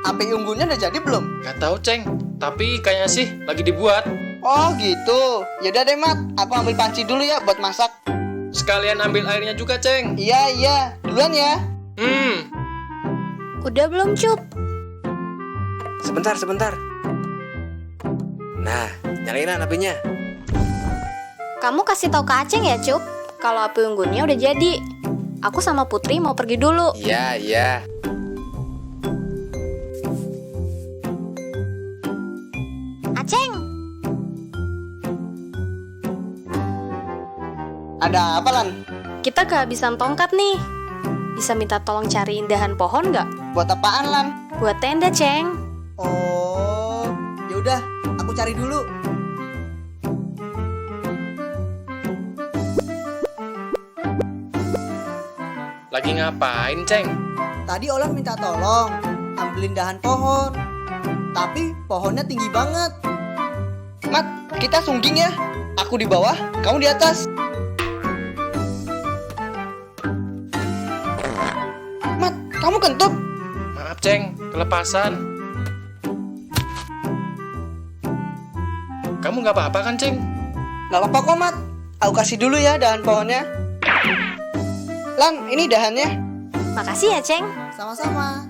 api unggunnya udah jadi belum? Gak tahu, Ceng. Tapi kayaknya sih lagi dibuat. Oh gitu. Yaudah deh Mat, aku ambil panci dulu ya buat masak. Sekalian ambil airnya juga, Ceng. Iya, duluan ya. Udah belum, Cup? Sebentar. Nah, nyalain apinya. Kamu kasih tahu ke Aceng ya, Cup, kalau api unggunnya udah jadi. Aku sama Putri mau pergi dulu. Iya. Aceng, Ada apa Lan? kita kehabisan tongkat nih. Bisa minta tolong cariin dahan pohon nggak? Buat apaan Lan? Buat tenda, Ceng. Oh, yaudah, aku cari dulu. Lagi ngapain, Ceng? Tadi Olan minta tolong ambilin dahan pohon, tapi pohonnya tinggi banget. Mat, kita sungging ya. Aku di bawah, kamu di atas. Mat, kamu kentut. Maaf, Ceng. Kelepasan. Kamu gak apa-apa kan, Ceng? Gak apa-apa kok Mat. Aku kasih dulu ya dahan pohonnya. Lan, ini dahannya. Makasih ya, Ceng. Sama-sama.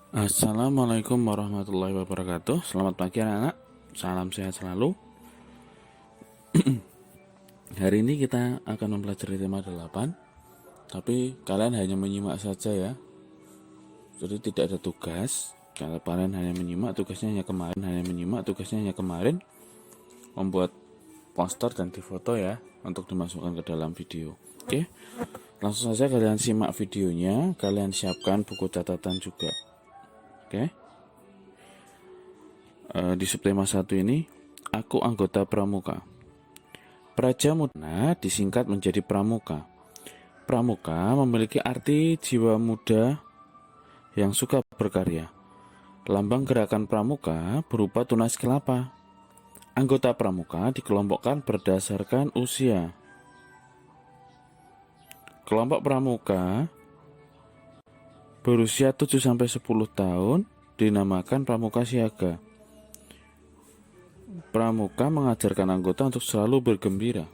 Assalamualaikum warahmatullahi wabarakatuh. Selamat pagi anak-anak. Salam sehat selalu. Hari ini kita akan mempelajari tema 8. Tapi kalian hanya menyimak saja ya. Jadi tidak ada tugas. Kalau kalian hanya menyimak, tugasnya hanya kemarin membuat poster dan difoto ya, untuk dimasukkan ke dalam video. Oke. Langsung saja kalian simak videonya. Kalian siapkan buku catatan juga. Oke. Di subtema 1 ini, aku anggota pramuka. Praja muda disingkat menjadi pramuka. Pramuka memiliki arti jiwa muda yang suka berkarya. Lambang gerakan pramuka berupa tunas kelapa. Anggota pramuka dikelompokkan berdasarkan usia. Kelompok pramuka berusia 7-10 tahun dinamakan pramuka siaga. Pramuka mengajarkan anggota untuk selalu bergembira.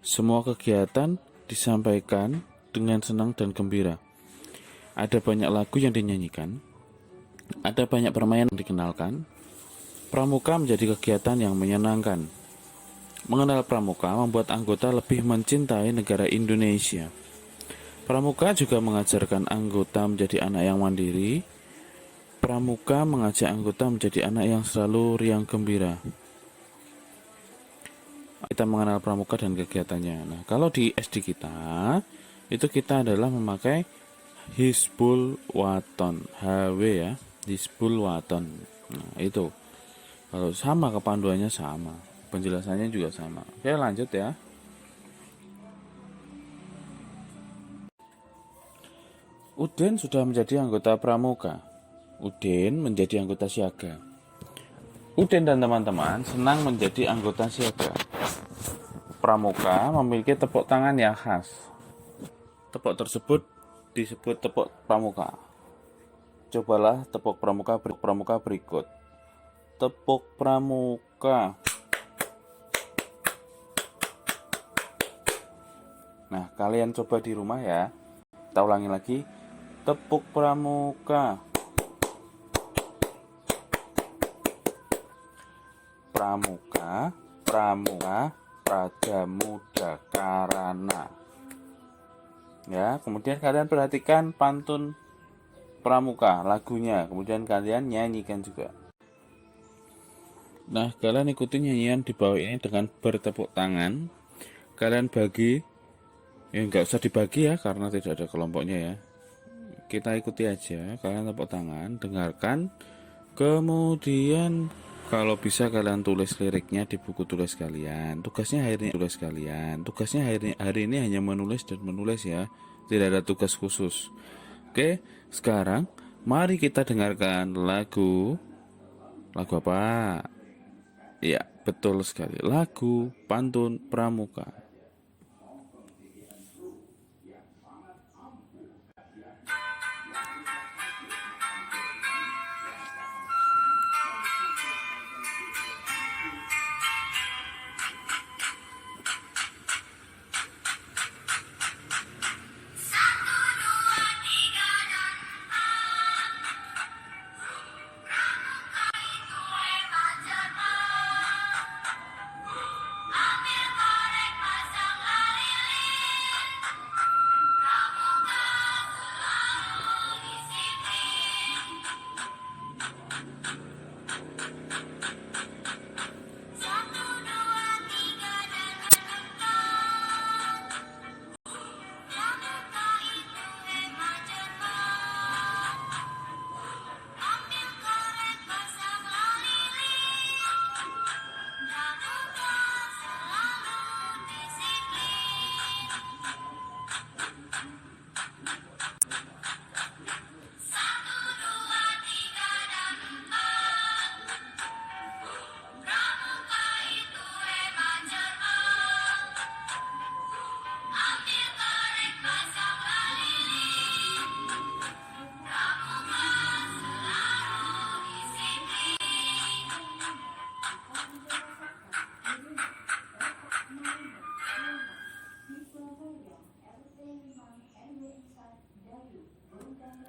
Semua kegiatan disampaikan dengan senang dan gembira. Ada banyak lagu yang dinyanyikan. Ada banyak permainan yang dikenalkan. Pramuka menjadi kegiatan yang menyenangkan. Mengenal pramuka membuat anggota lebih mencintai negara Indonesia. Pramuka juga mengajarkan anggota menjadi anak yang mandiri. Pramuka mengajak anggota menjadi anak yang selalu riang gembira. Kita mengenal pramuka dan kegiatannya. Nah, kalau di SD kita, itu kita adalah memakai Hizbul Waton, HW ya, Hizbul Waton. Nah, itu. Kalau sama kepanduannya sama, penjelasannya juga sama. Oke, lanjut ya. Udin sudah menjadi anggota pramuka. Udin menjadi anggota siaga. Udin dan teman-teman senang menjadi anggota siaga. Pramuka memiliki tepuk tangan yang khas. Tepuk tersebut disebut tepuk pramuka. Cobalah tepuk pramuka berikut. Tepuk pramuka. Nah, kalian coba di rumah ya. Kita ulangi lagi. Tepuk pramuka. Pramuka, pramuka, Praja Muda Karana. Ya, kemudian kalian perhatikan pantun pramuka lagunya, kemudian kalian nyanyikan juga. Nah, kalian ikuti nyanyian di bawah ini dengan bertepuk tangan. Kalian bagi, ya nggak usah dibagi ya karena tidak ada kelompoknya ya. Kita ikuti aja, kalian tepuk tangan, dengarkan. Kemudian kalau bisa kalian tulis liriknya di buku tulis kalian. Tugasnya hari ini hanya menulis dan menulis ya. Tidak ada tugas khusus. Oke, sekarang mari kita dengarkan lagu. Lagu apa? Ya, betul sekali. Lagu pantun pramuka.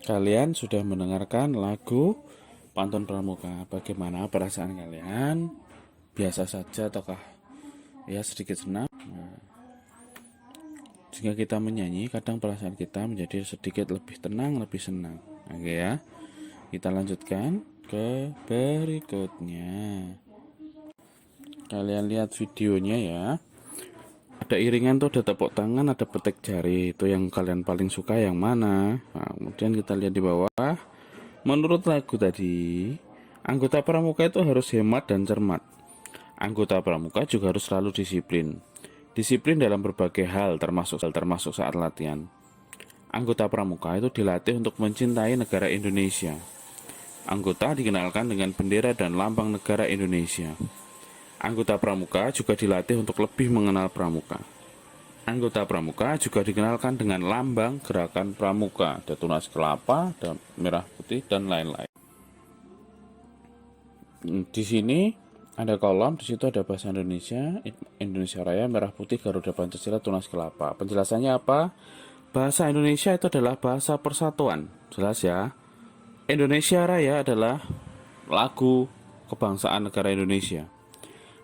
Kalian sudah mendengarkan lagu pantun pramuka. Bagaimana perasaan kalian? Biasa saja ataukah ya sedikit senang? Jika kita menyanyi, kadang perasaan kita menjadi sedikit lebih tenang, lebih senang. Oke ya. Kita lanjutkan ke berikutnya. Kalian lihat videonya ya. Ada iringan tuh, ada tepuk tangan, ada petik jari. Itu yang kalian paling suka yang mana? Nah, kemudian kita lihat di bawah. Menurut lagu tadi, anggota pramuka itu harus hemat dan cermat. Anggota pramuka juga harus selalu disiplin. Disiplin dalam berbagai hal termasuk saat latihan. Anggota pramuka itu dilatih untuk mencintai negara Indonesia. Anggota dikenalkan dengan bendera dan lambang negara Indonesia. Anggota pramuka juga dilatih untuk lebih mengenal pramuka. Anggota pramuka juga dikenalkan dengan lambang gerakan pramuka, ada tunas kelapa, dan merah putih, dan lain-lain. Di sini ada kolom, di situ ada bahasa Indonesia, Indonesia Raya, merah putih, Garuda Pancasila, tunas kelapa. Penjelasannya apa? Bahasa Indonesia itu adalah bahasa persatuan, jelas ya. Indonesia Raya adalah lagu kebangsaan negara Indonesia.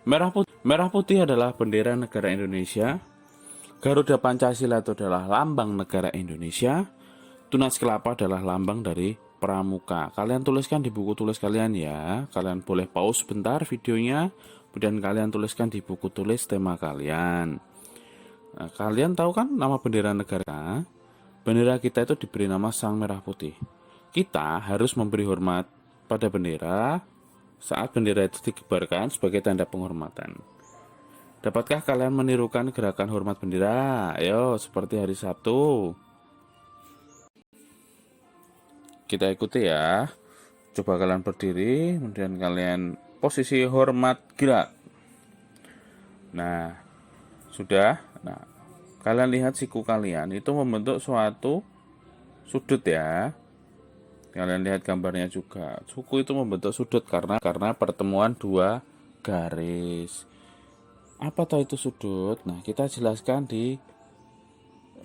Merah putih adalah bendera negara Indonesia. Garuda Pancasila itu adalah lambang negara Indonesia. Tunas kelapa adalah lambang dari pramuka. Kalian tuliskan di buku tulis kalian ya. Kalian boleh pause sebentar videonya, kemudian kalian tuliskan di buku tulis tema kalian. Nah, kalian tahu kan nama bendera negara? Bendera kita itu diberi nama Sang Merah Putih. Kita harus memberi hormat pada bendera saat bendera itu dikibarkan sebagai tanda penghormatan. Dapatkah kalian menirukan gerakan hormat bendera? Ayo, seperti hari Sabtu. Kita ikuti ya. Coba kalian berdiri, kemudian kalian posisi hormat gerak. Nah, sudah. Nah, kalian lihat siku kalian itu membentuk suatu sudut ya. Kalian lihat gambarnya juga. Suku itu membentuk sudut karena pertemuan dua garis. Apa tahu itu sudut? Nah, kita jelaskan di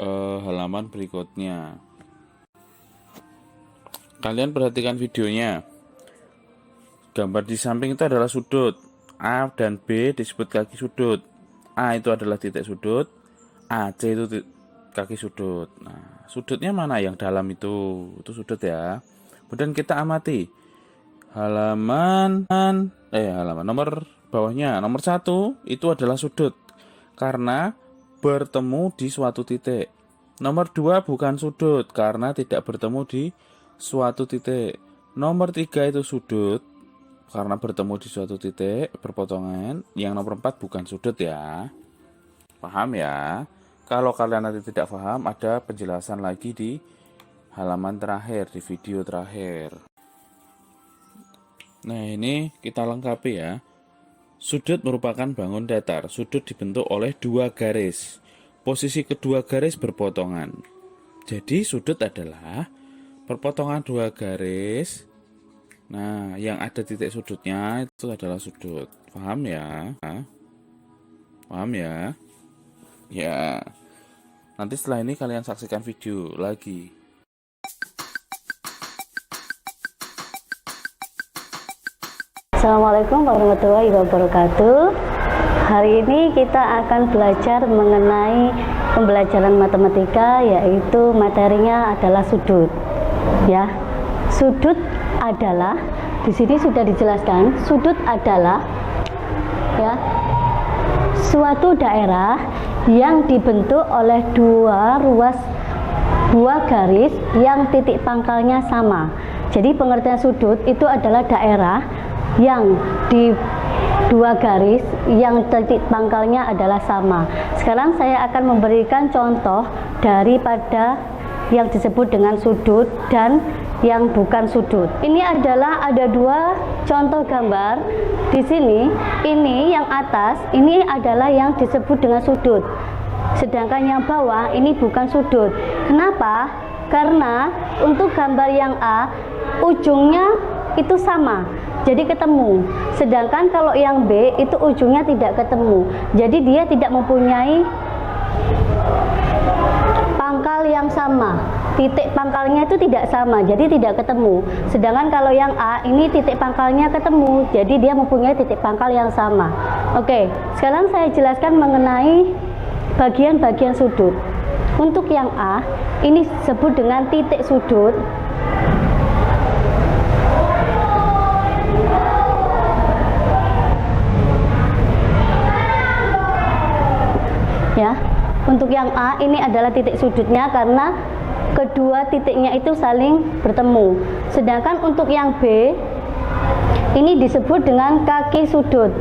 halaman berikutnya. Kalian perhatikan videonya. Gambar di samping itu adalah sudut. A dan B disebut kaki sudut. A itu adalah titik sudut, AC itu kaki sudut. Nah, sudutnya mana yang dalam itu sudut ya. Kemudian kita amati halaman nomor bawahnya, nomor 1 itu adalah sudut karena bertemu di suatu titik. Nomor 2 bukan sudut karena tidak bertemu di suatu titik. Nomor 3 itu sudut karena bertemu di suatu titik berpotongan. Yang nomor 4 bukan sudut ya. Paham ya? Kalau kalian nanti tidak paham, ada penjelasan lagi di halaman terakhir, di video terakhir. Nah, ini kita lengkapi ya. Sudut merupakan bangun datar. Sudut dibentuk oleh 2 garis. Posisi kedua garis berpotongan. Jadi sudut adalah perpotongan 2 garis. Nah, yang ada titik sudutnya itu adalah sudut. Paham ya? Paham ya? Ya. Nanti setelah ini kalian saksikan video lagi. Assalamualaikum warahmatullahi wabarakatuh. Hari ini kita akan belajar mengenai pembelajaran matematika, yaitu materinya adalah sudut. Ya, sudut adalah, di sini sudah dijelaskan, sudut adalah ya suatu daerah yang dibentuk oleh dua garis yang titik pangkalnya sama. Jadi pengertian sudut itu adalah daerah yang di 2 garis yang titik pangkalnya adalah sama. Sekarang saya akan memberikan contoh daripada yang disebut dengan sudut dan yang bukan sudut. Ini adalah ada 2 contoh gambar di sini. Ini yang atas, ini adalah yang disebut dengan sudut. Sedangkan yang bawah ini bukan sudut. Kenapa? Karena untuk gambar yang A, ujungnya itu sama, jadi ketemu. Sedangkan kalau yang B itu ujungnya tidak ketemu, jadi dia tidak mempunyai pangkal yang sama. Titik pangkalnya itu tidak sama, jadi tidak ketemu. Sedangkan kalau yang A ini titik pangkalnya ketemu, jadi dia mempunyai titik pangkal yang sama. Oke, sekarang saya jelaskan mengenai bagian-bagian sudut. Untuk yang A ini disebut dengan titik sudut. Ya, untuk yang A ini adalah titik sudutnya karena kedua titiknya itu saling bertemu. Sedangkan untuk yang B ini disebut dengan kaki sudut.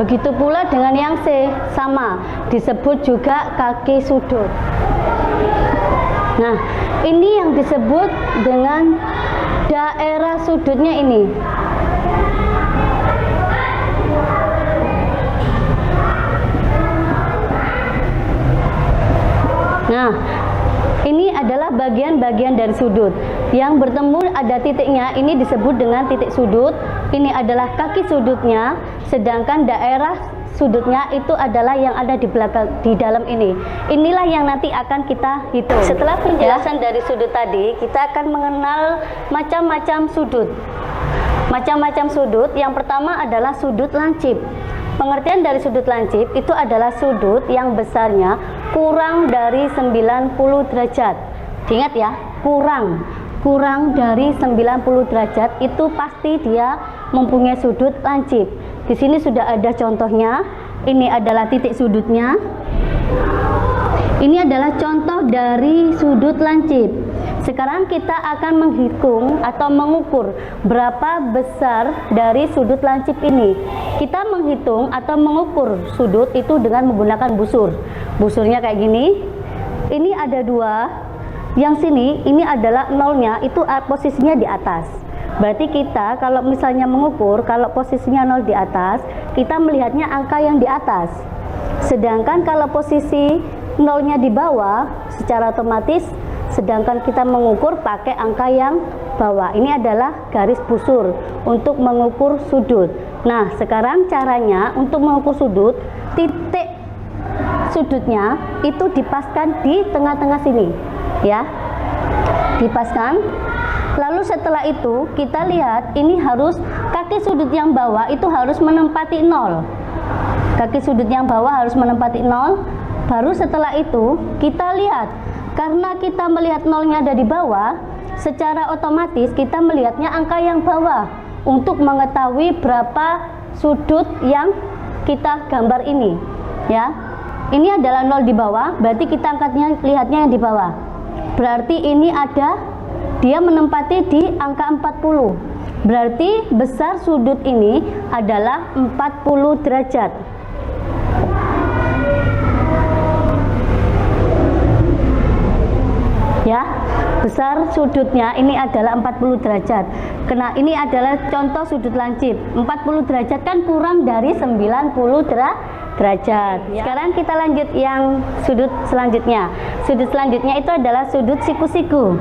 Begitu pula dengan yang C, sama, disebut juga kaki sudut. Nah, ini yang disebut dengan daerah sudutnya ini. Nah, ini adalah bagian-bagian dari sudut. Yang bertemu ada titiknya, ini disebut dengan titik sudut. Ini adalah kaki sudutnya, sedangkan daerah sudutnya itu adalah yang ada di belakang, di dalam ini. Inilah yang nanti akan kita hitung. Setelah penjelasan dari sudut tadi, kita akan mengenal macam-macam sudut. Macam-macam sudut, yang pertama adalah sudut lancip. Pengertian dari sudut lancip itu adalah sudut yang besarnya kurang dari 90 derajat. Diingat ya, kurang dari 90 derajat itu pasti dia mempunyai sudut lancip. Di sini sudah ada contohnya. Ini adalah titik sudutnya. Ini adalah contoh dari sudut lancip. Sekarang kita akan menghitung atau mengukur berapa besar dari sudut lancip ini. Kita menghitung atau mengukur sudut itu dengan menggunakan busur. Busurnya kayak gini. Ini ada 2. Yang sini, ini adalah nolnya, itu posisinya di atas. Berarti kita kalau misalnya mengukur, kalau posisinya 0 di atas, kita melihatnya angka yang di atas. Sedangkan kalau posisi nolnya di bawah, secara otomatis sedangkan kita mengukur pakai angka yang bawah. Ini adalah garis busur untuk mengukur sudut. Nah, sekarang caranya untuk mengukur sudut, titik sudutnya itu dipaskan di tengah-tengah sini, ya. Dipaskan. Lalu setelah itu kita lihat ini harus kaki kaki sudut yang bawah itu harus menempati 0. Kaki sudut yang bawah harus menempati 0. Baru setelah itu kita lihat, karena kita melihat nolnya ada di bawah, secara otomatis kita melihatnya angka yang bawah untuk mengetahui berapa sudut yang kita gambar ini, ya. Ini adalah 0 di bawah, berarti kita lihatnya yang di bawah. Berarti ini dia menempati di angka 40. Berarti besar sudut ini adalah 40 derajat. Ya, besar sudutnya ini adalah 40 derajat. Karena ini adalah contoh sudut lancip. 40 derajat kan kurang dari 90 derajat. Sekarang kita lanjut yang sudut selanjutnya. Sudut selanjutnya itu adalah sudut siku-siku.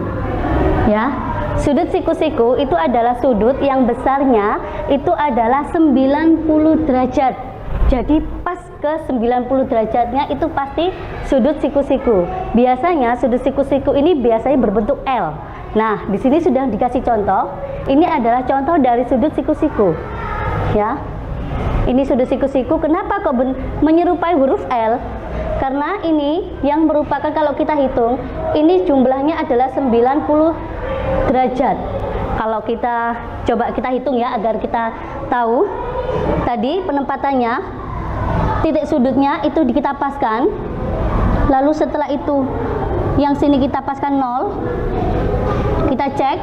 Ya. Sudut siku-siku itu adalah sudut yang besarnya itu adalah 90 derajat. Jadi pas ke 90 derajatnya itu pasti sudut siku-siku. Biasanya sudut siku-siku ini biasanya berbentuk L. Nah, di sini sudah dikasih contoh. Ini adalah contoh dari sudut siku-siku. Ya. Ini sudut siku-siku. Kenapa kok menyerupai huruf L? Karena ini yang merupakan, kalau kita hitung, ini jumlahnya adalah 90 derajat. Kalau kita coba kita hitung ya, agar kita tahu. Tadi penempatannya, titik sudutnya itu kita paskan, lalu setelah itu yang sini kita paskan 0, kita cek.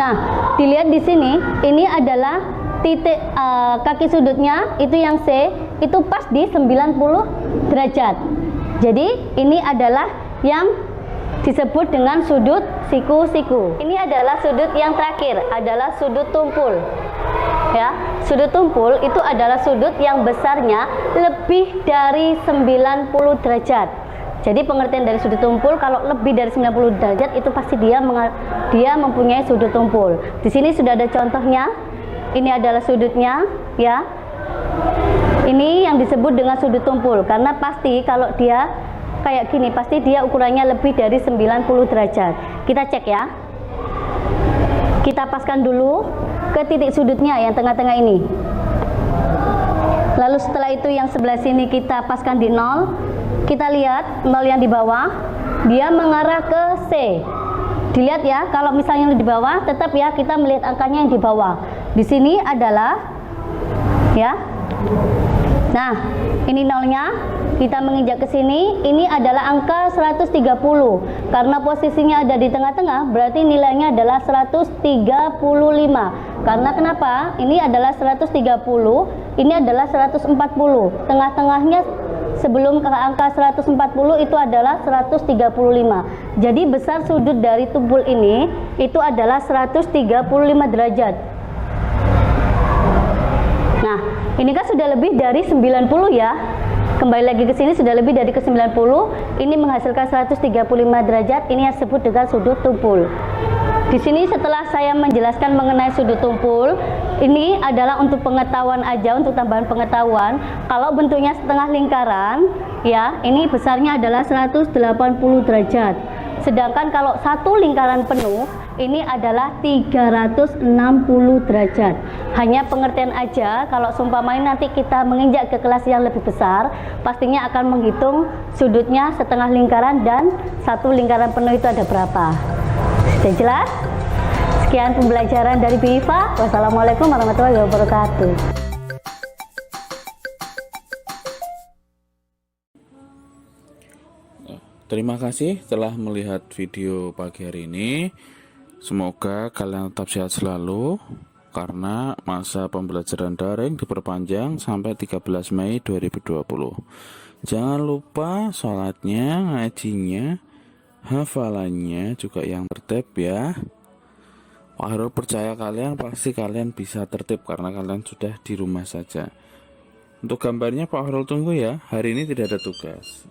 Nah, dilihat di sini, ini adalah titik kaki sudutnya itu yang C, itu pas di 90 derajat. Jadi ini adalah yang disebut dengan sudut siku-siku. Ini adalah sudut yang terakhir, adalah sudut tumpul. Ya, sudut tumpul itu adalah sudut yang besarnya lebih dari 90 derajat. Jadi pengertian dari sudut tumpul, kalau lebih dari 90 derajat itu pasti dia mempunyai sudut tumpul. Di sini sudah ada contohnya. Ini adalah sudutnya, ya. Ini yang disebut dengan sudut tumpul, karena pasti kalau dia kayak gini, pasti dia ukurannya lebih dari 90 derajat. Kita cek ya. Kita paskan dulu ke titik sudutnya yang tengah-tengah ini. Lalu setelah itu yang sebelah sini kita paskan di 0. Kita lihat 0 yang di bawah, dia mengarah ke C. Dilihat ya, kalau misalnya di bawah, tetap ya kita melihat angkanya yang di bawah. Di sini adalah, ya. Nah, ini 0-nya, kita menginjak ke sini, ini adalah angka 130. Karena posisinya ada di tengah-tengah, berarti nilainya adalah 135. Karena kenapa? Ini adalah 130, ini adalah 140. Tengah-tengahnya sebelum ke angka 140 itu adalah 135. Jadi besar sudut dari tumpul ini itu adalah 135 derajat. Nah, ini kan sudah lebih dari 90 ya. Kembali lagi ke sini sudah lebih dari ke 90. Ini menghasilkan 135 derajat. Ini yang disebut dengan sudut tumpul. Di sini setelah saya menjelaskan mengenai sudut tumpul, ini adalah untuk pengetahuan aja, untuk tambahan pengetahuan. Kalau bentuknya setengah lingkaran, ya, ini besarnya adalah 180 derajat. Sedangkan kalau satu lingkaran penuh, ini adalah 360 derajat. Hanya pengertian aja, kalau seumpamanya nanti kita menginjak ke kelas yang lebih besar, pastinya akan menghitung sudutnya setengah lingkaran dan satu lingkaran penuh itu ada berapa. Sudah jelas? Sekian pembelajaran dari Bu Iva. Wassalamualaikum warahmatullahi wabarakatuh. Terima kasih telah melihat video pagi hari ini. Semoga kalian tetap sehat selalu, karena masa pembelajaran daring diperpanjang sampai 13 Mei 2020. Jangan lupa sholatnya, ngajinya, hafalannya juga yang tertib ya. Pak Harul percaya kalian, pasti kalian bisa tertib karena kalian sudah di rumah saja. Untuk gambarnya Pak Harul tunggu ya, hari ini tidak ada tugas.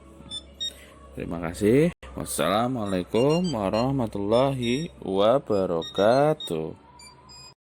Terima kasih. Wassalamualaikum warahmatullahi wabarakatuh.